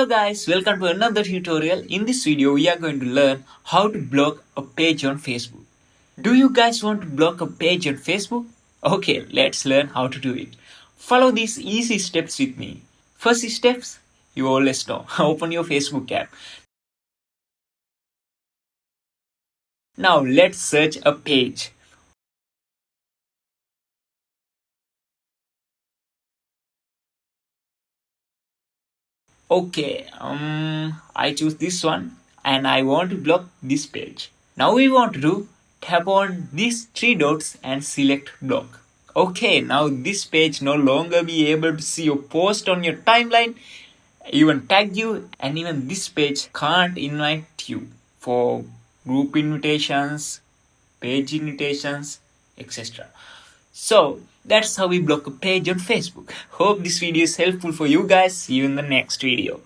Hello guys, welcome to another tutorial. In this video, we are going to learn how to block a page on Facebook. Do you guys want to block a page on Facebook? Okay, let's learn how to do it. Follow these easy steps with me. First steps, you always know. Open your Facebook app. Now let's search a page. Okay, I choose this one and I want to block this page. Now we want to do tap on these three dots and select block. Okay, now this page no longer be able to see your post on your timeline, even tag you, and even this page can't invite you for group invitations, page invitations, etc. So that's how we block a page on Facebook. Hope this video is helpful for you guys. See you in the next video.